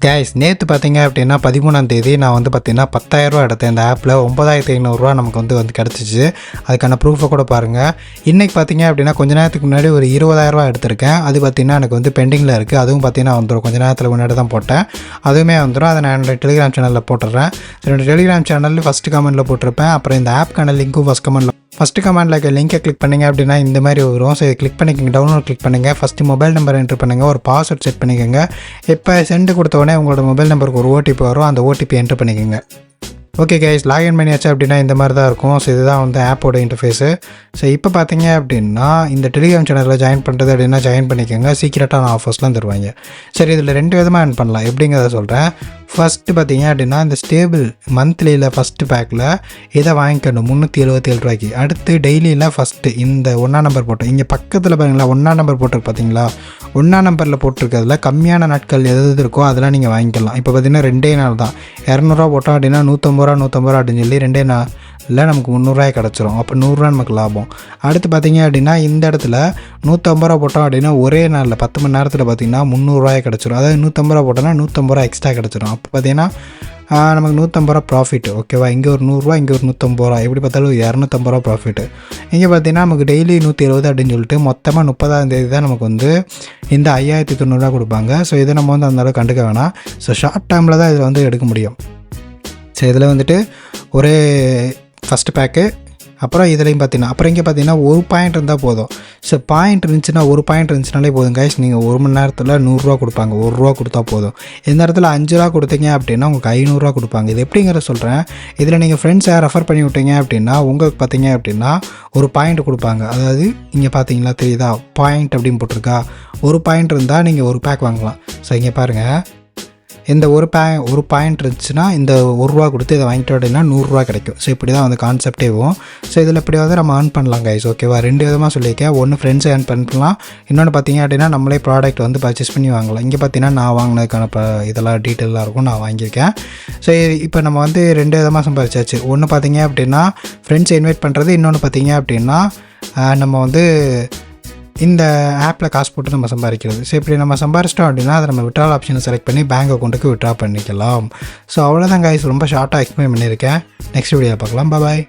Guys நேற்று பார்த்தீங்க அப்படின்னா 13ஆம் தேதி நான் வந்து பார்த்தீங்கன்னா 10,000 எடுத்தேன். இந்த ஆப்பில் 9,500 நமக்கு வந்து கிடச்சிச்சு. அதுக்கான ப்ரூஃபை கூட பாருங்கள். இன்றைக்கி பார்த்தீங்க அப்படின்னா கொஞ்ச நேரத்துக்கு முன்னாடி ஒரு 20,000 எடுத்திருக்கேன். அது பார்த்தீங்கன்னா எனக்கு வந்து பெண்டிங்கில் இருக்குது. அதுவும் பார்த்தீங்கன்னா வந்துடும். கொஞ்ச நேரத்தில் முன்னாடி தான் போட்டேன். அதுவுமே வந்துடும். அதை நான் என்னோடய டெலிகிராம் சேனலில் போட்டுடுறேன். என்னோடய டெலிகிராம் சேனலில் ஃபஸ்ட்டு கமெண்ட்டில் போட்டிருப்பேன். அப்புறம் இந்த ஆப்க்கான லிங்க்கும் ஃபஸ்ட்டு கமெண்டில் இருக்க லிங்கை கிளிக் பண்ணிங்க அப்படின்னா இந்த மாதிரி வரும். ஸோ இதை கிளிக் பண்ணிக்கோங்க, டவுன்லோட் கிளிக் பண்ணுங்கள். ஃபஸ்ட்டு மொபைல் நம்பர் என்ட்ரு பண்ணுங்கள், ஒரு பாஸ்வேர்ட் செட் பண்ணிக்கோங்க. இப்போ சென்ட் கொடுத்த உடனே உங்களோட மொபைல் நம்பருக்கு ஒரு ஓடிபி வரும். அந்த ஓடிபி என்ட்ரு பண்ணிக்கோங்க. ஓகே கைஸ், லாகின் பண்ணியாச்சு அப்படின்னா இந்த மாதிரி தான் இருக்கும். ஸோ இதுதான் வந்து ஆப்போட இன்டர்ஃபேஸு. ஸோ இப்போ பார்த்தீங்க அப்படின்னா இந்த டெலிகிராம் சேனலில் ஜாயின் பண்ணுறது அப்படின்னா ஜாயின் பண்ணிக்கோங்க. சீக்கிரட்டான ஆஃபர்ஸ்லாம் தருவாங்க. சரி, இதில் 2 விதமாக ஏர்ன் பண்ணலாம். எப்படிங்கிறத சொல்கிறேன். ஃபஸ்ட்டு பார்த்தீங்க அப்படின்னா இந்த ஸ்டேபிள் மந்த்லியில் ஃபஸ்ட்டு பேக்கில் இதை வாங்கிக்கணும் 377 ரூபாய்க்கு. அடுத்து டெய்லியில் ஃபஸ்ட்டு இந்த 1ஆம் நம்பர் போட்டு இங்கே பக்கத்தில் பாருங்களா 1ஆம் நம்பர் போட்டிருக்கு பார்த்தீங்களா. 1ஆம் நம்பரில் போட்டிருக்கிறதுல கம்மியான நாட்கள் எது இருக்கோ அதெல்லாம் நீங்கள் வாங்கிக்கலாம். இப்போ பார்த்தீங்கன்னா 2 நாள் தான் 200 போட்டோம் அப்படின்னா 150 ரூபா அப்படின்னு சொல்லி 2 நாளில் நமக்கு 300 கிடச்சிரும். அப்போ 100 நமக்கு லாபம். அடுத்து பார்த்தீங்க அப்படின்னா இந்த இடத்துல 150 போட்டோம் அப்படின்னா ஒரே நாளில் 10 மணி நேரத்தில் பார்த்தீங்கன்னா 300 கிடச்சிரும். அதாவது 150 போட்டோன்னா 150 எக்ஸ்ட்ரா கிடச்சிரும். அப்போ பார்த்தீங்கன்னா நமக்கு 150 ப்ராஃபிட். ஓகேவா, இங்கே ஒரு 100 இங்கே ஒரு 150 எப்படி பார்த்தாலும் 250 ப்ராஃபிட்டு. இங்கே பார்த்தீங்கன்னா நமக்கு டெய்லி 170 அப்படின்னு சொல்லிட்டு மொத்தமாக 30ஆம் தேதி தான் நமக்கு வந்து இந்த 5,090 கொடுப்பாங்க. ஸோ இதை நம்ம வந்து அந்தளவுக்கு கண்டுக்க வேணாம். ஸோ ஷார்ட் டைமில் தான் இதில் வந்து எடுக்க முடியும். ஸோ இதில் வந்துட்டு ஒரே ஃபஸ்ட்டு பேக்கு, அப்புறம் இதுலேயும் பார்த்தீங்கன்னா அப்புறம் இங்கே பார்த்தீங்கன்னா ஒரு பாயிண்ட் இருந்தால் போதும். ஸோ பாயிண்ட் இருந்துச்சுன்னா ஒரு பாயிண்ட் இருந்துச்சுனாலே போதும் கைஸ். நீங்கள் 1 மணி நேரத்தில் 100 ரூபா கொடுப்பாங்க. 1 ரூபா கொடுத்தா போதும். இந்த இடத்துல 5 ரூபா கொடுத்தீங்க அப்படின்னா உங்களுக்கு 500 கொடுப்பாங்க. இது எப்படிங்கிற சொல்கிறேன். இதில் நீங்கள் ஃப்ரெண்ட்ஸை ரெஃபர் பண்ணி விட்டீங்க அப்படின்னா உங்களுக்கு பார்த்தீங்க அப்படின்னா ஒரு பாயிண்ட் கொடுப்பாங்க. அதாவது இங்கே பார்த்தீங்களா தெரியுதா பாயிண்ட் அப்படின்னு போட்டிருக்கா. ஒரு பாயிண்ட் இருந்தால் நீங்கள் ஒரு பேக் வாங்கலாம். ஸோ இங்கே பாருங்கள், இந்த ஒரு பாயிண்ட் இருந்துச்சுன்னா இந்த 1 ரூபா கொடுத்து இதை வாங்கிட்டோம் அப்படின்னா 100 ரூபா கிடைக்கும். ஸோ இப்படி தான் வந்து கான்செப்டே போகும். ஸோ இதில் இப்படியாவது நம்ம ஏர்ன் பண்ணலாம் கைஸ். ஓகேவா, 2 விதமாக சொல்லியிருக்கேன். ஒன்று ஃப்ரெண்ட்ஸை ஏர்ன் பண்ணலாம், இன்னொன்று பார்த்தீங்க அப்படின்னா நம்மளே ப்ராடக்ட் வந்து பர்ச்சேஸ் பண்ணி வாங்கலாம். இங்கே பார்த்தீங்கன்னா நான் வாங்கினதுக்கான இதெல்லாம் டீட்டெயிலாக இருக்கும், நான் வாங்கியிருக்கேன். ஸோ இப்போ நம்ம வந்து 2 விதமாக சம்பாதிச்சாச்சு. ஒன்று பார்த்தீங்க அப்படின்னா ஃப்ரெண்ட்ஸை இன்வைட் பண்ணுறது, இன்னொன்று பார்த்தீங்க அப்படின்னா நம்ம வந்து இந்த ஆப்பில் காசு போட்டு நம்ம சம்பாதிக்கிறது. ஸோ இப்படி நம்ம சம்பாதிச்சிட்டோம் அப்படின்னா அதை நம்ம விட்ரால் ஆப்ஷனை செலக்ட் பண்ணி பேங்க் அக்கௌண்ட்டுக்கு விட்ரா பண்ணிக்கலாம். ஸோ அவ்வளோதான் கைஸ், ரொம்ப ஷார்ட்டாக எக்ஸ்பிளைன் பண்ணியிருக்கேன். நெக்ஸ்ட் வீடியோவில் பார்க்கலாம். பாய்.